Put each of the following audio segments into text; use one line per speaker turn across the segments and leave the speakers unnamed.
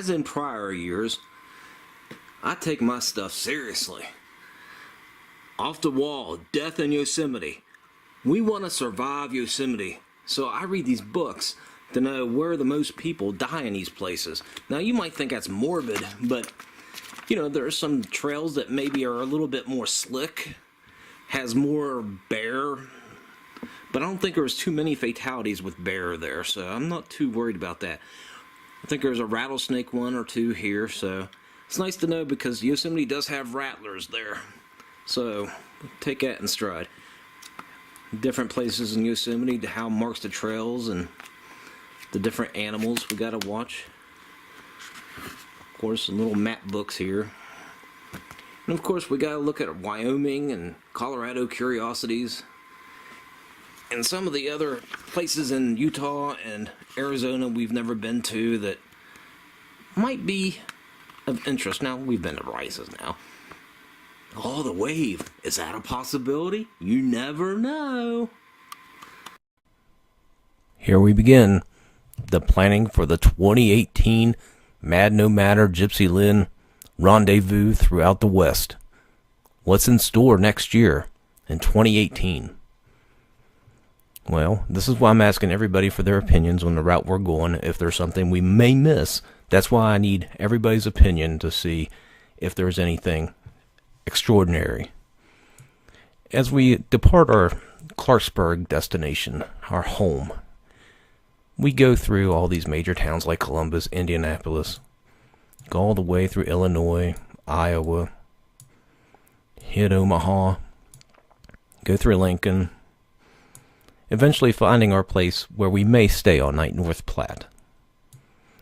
as in prior years, I take my stuff seriously. Off the wall, death in Yosemite. We want to survive Yosemite, so I read these books to know where the most people die in these places. Now, you might think that's morbid, but, you know, there are some trails that maybe are a little bit more slick, has more bear, but I don't think there's too many fatalities with bear there, so I'm not too worried about that. I think there's a rattlesnake one or two here, so it's nice to know because Yosemite does have rattlers there. So take that in stride. Different places in Yosemite, how it marks the trails and the different animals we gotta watch. Of course, some little map books here. And of course, we gotta look at Wyoming and Colorado curiosities. And some of the other places in Utah and Arizona we've never been to that might be of interest. Now, we've been to Rice's now. Oh, the wave. Is that a possibility? You never know. Here we begin. The planning for the 2018 Mad Nomadder Gypsy Lynn rendezvous throughout the West. What's in store next year in 2018? Well, this is why I'm asking everybody for their opinions on the route we're going. If there's something we may miss, that's why I need everybody's opinion to see if there's anything extraordinary. As we depart our Clarksburg destination, our home, we go through all these major towns like Columbus, Indianapolis, go all the way through Illinois, Iowa, hit Omaha, go through Lincoln, eventually finding our place where we may stay all night, North Platte.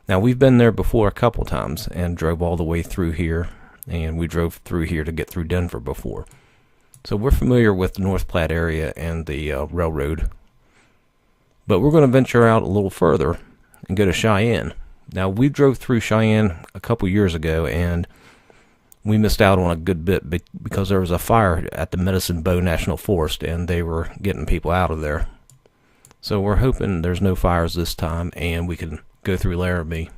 Now, we've been there before a couple times and drove all the way through here, and we drove through here to get through Denver before. So we're familiar with the North Platte area and the railroad. But we're going to venture out a little further and go to Cheyenne. Now, we drove through Cheyenne a couple years ago, and we missed out on a good bit because there was a fire at the Medicine Bow National Forest, and they were getting people out of there. So we're hoping there's no fires this time, and we can go through Laramie,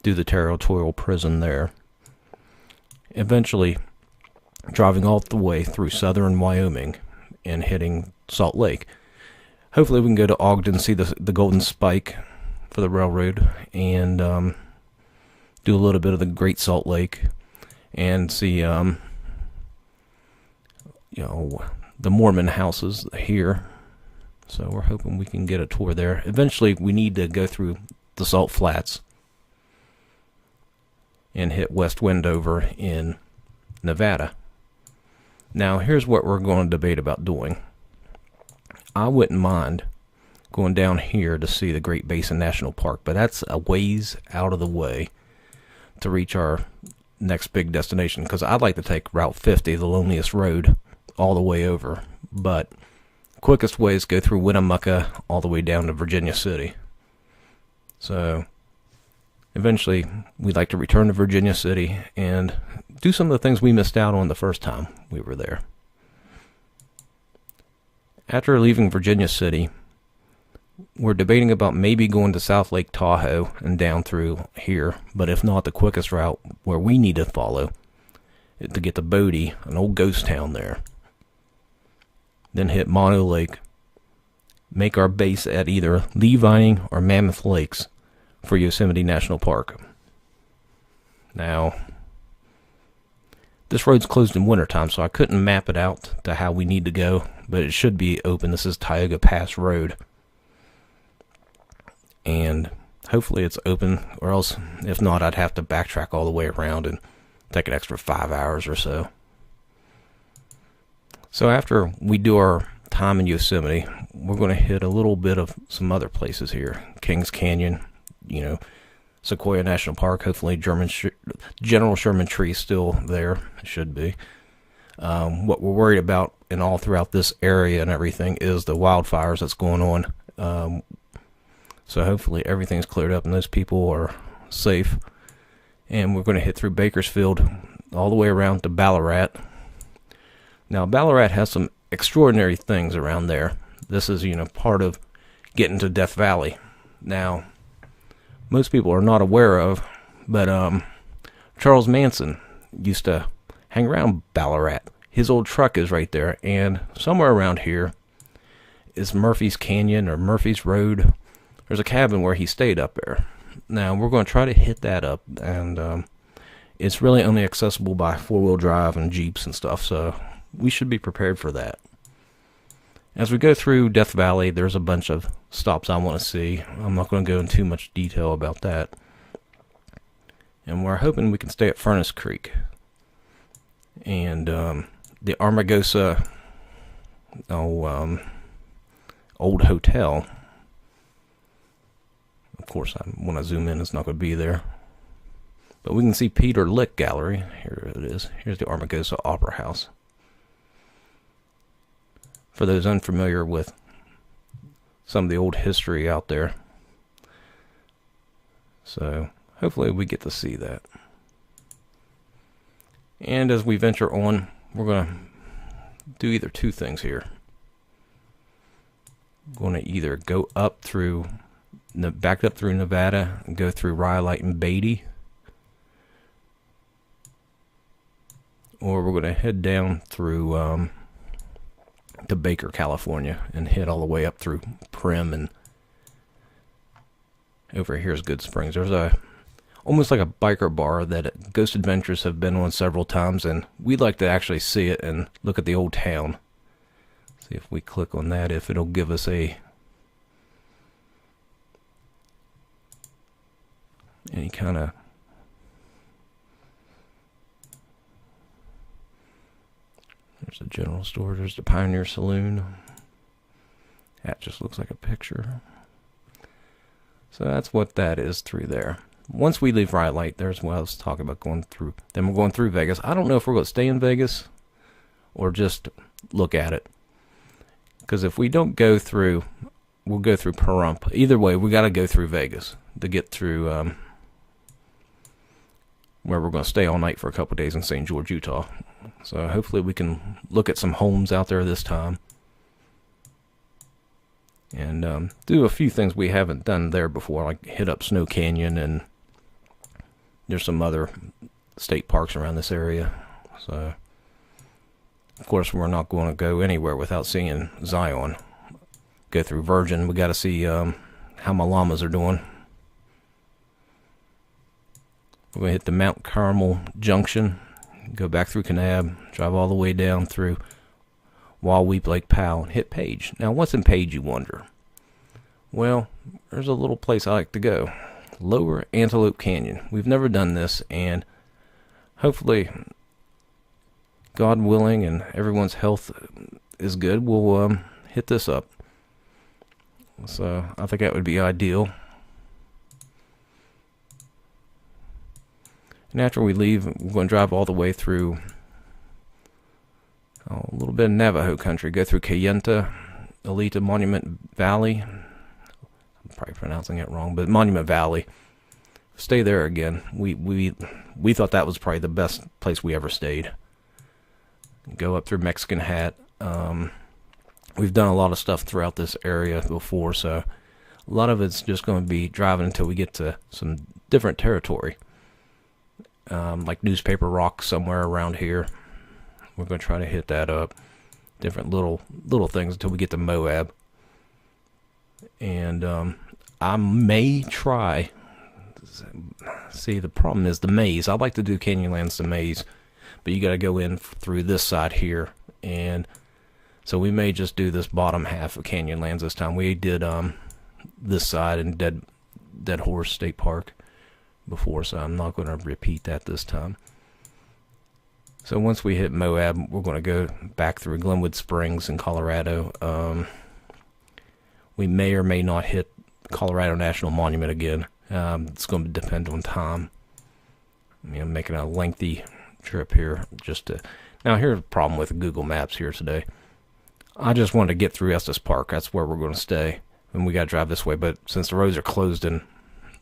do the territorial prison there. Eventually, driving all the way through southern Wyoming and hitting Salt Lake. Hopefully we can go to Ogden, see the Golden Spike for the railroad, and do a little bit of the Great Salt Lake, and see the Mormon houses here. So we're hoping we can get a tour there. Eventually we need to go through the Salt Flats and hit West Wendover in Nevada. Now, here's what we're going to debate about doing. I wouldn't mind going down here to see the Great Basin National Park, but that's a ways out of the way to reach our next big destination, because I'd like to take Route 50, the loneliest road, all the way over. But quickest way is go through Winnemucca all the way down to Virginia City. So eventually we'd like to return to Virginia City and do some of the things we missed out on the first time we were there. After leaving Virginia City, we're debating about maybe going to South Lake Tahoe and down through here, but if not, the quickest route where we need to follow is to get to Bodie, an old ghost town there. Then hit Mono Lake, make our base at either Lee Vining or Mammoth Lakes for Yosemite National Park. Now, this road's closed in wintertime, so I couldn't map it out to how we need to go, but it should be open. This is Tioga Pass Road, and hopefully it's open, or else, if not, I'd have to backtrack all the way around and take an extra 5 hours or so. So after we do our time in Yosemite, we're going to hit a little bit of some other places here. Kings Canyon, Sequoia National Park, hopefully General Sherman Tree still there. It should be. What we're worried about and all throughout this area and everything is the wildfires that's going on. So hopefully everything's cleared up and those people are safe. And we're going to hit through Bakersfield all the way around to Ballarat. Now, Ballarat has some extraordinary things around there. This is, part of getting to Death Valley. Now, most people are not aware of,
But Charles Manson used to hang around Ballarat. His old truck is right there, and somewhere around here is Murphy's Canyon or Murphy's Road. There's a cabin where he stayed up there. Now, we're going to try to hit that up, and it's really only accessible by four-wheel drive and Jeeps and stuff, so we should be prepared for that. As we go through Death Valley, there's a bunch of stops I want to see. I'm not going to go into too much detail about that. And we're hoping we can stay at Furnace Creek. And the Armagosa old hotel. Of course, when I zoom in, it's not going to be there. But we can see Peter Lick Gallery. Here it is. Here's the Armagosa Opera House. For those unfamiliar with some of the old history out there. So, hopefully we get to see that. And as we venture on, we're going to do either two things here. We're going to either go up through, back up through Nevada, and go through Rhyolite and Beatty. Or we're going to head down through to Baker, California, and head all the way up through Primm, and over here is Good Springs. There's almost like a biker bar that Ghost Adventures have been on several times, and we'd like to actually see it and look at the old town. See if we click on that, if it'll give us any kind of there's the general store, there's the Pioneer Saloon. That just looks like a picture. So that's what that is through there. Once we leave Rhyolite, there's what I was talking about going through. Then we're going through Vegas. I don't know if we're going to stay in Vegas or just look at it. Because if we don't go through, we'll go through Pahrump. Either way, we got to go through Vegas to get through where we're going to stay all night for a couple of days in St. George, Utah. So hopefully we can look at some homes out there this time. And do a few things we haven't done there before, like hit up Snow Canyon, and there's some other state parks around this area. So, of course, we're not going to go anywhere without seeing Zion. Go through Virgin. We got to see how my llamas are doing. We're going to hit the Mount Carmel Junction, go back through Kanab, drive all the way down through Wahweap Lake Powell, and hit Page. Now, what's in Page, you wonder? Well, there's a little place I like to go. Lower Antelope Canyon. We've never done this, and hopefully, God willing, and everyone's health is good, we'll hit this up. So, I think that would be ideal. And after we leave, we're going to drive all the way through a little bit of Navajo country. Go through Kayenta, Alita Monument Valley. I'm probably pronouncing it wrong, but Monument Valley. Stay there again. We thought that was probably the best place we ever stayed. Go up through Mexican Hat. We've done a lot of stuff throughout this area before, so a lot of it's just going to be driving until we get to some different territory. Like Newspaper Rock somewhere around here. We're going to try to hit that up. Different little things until we get to Moab. And I may try. See, the problem is the maze. I like to do Canyonlands the maze, but you got to go in through this side here. And so we may just do this bottom half of Canyonlands this time. We did this side in Dead Horse State Park before, so I'm not going to repeat that this time. So once we hit Moab, we're going to go back through Glenwood Springs in Colorado. We may or may not hit Colorado National Monument again. It's going to depend on time. I mean, I'm making a lengthy trip here just to... Now, here's the problem with Google Maps here today. I just wanted to get through Estes Park. That's where we're going to stay. And we got to drive this way, but since the roads are closed in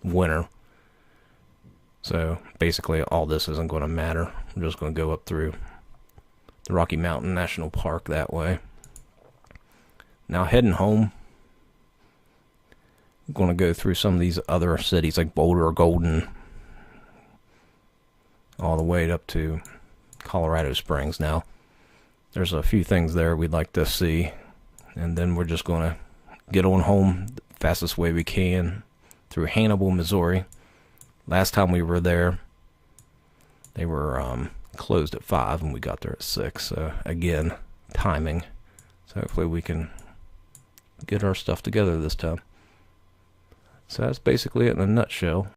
winter, so basically all this isn't going to matter. I'm just going to go up through the Rocky Mountain National Park that way. Now heading home, I'm going to go through some of these other cities like Boulder, Golden, all the way up to Colorado Springs. Now, there's a few things there we'd like to see, and then we're just going to get on home the fastest way we can through Hannibal, Missouri. Last time we were there, they were closed at 5 and we got there at 6. So again, timing. So hopefully we can get our stuff together this time. So that's basically it in a nutshell.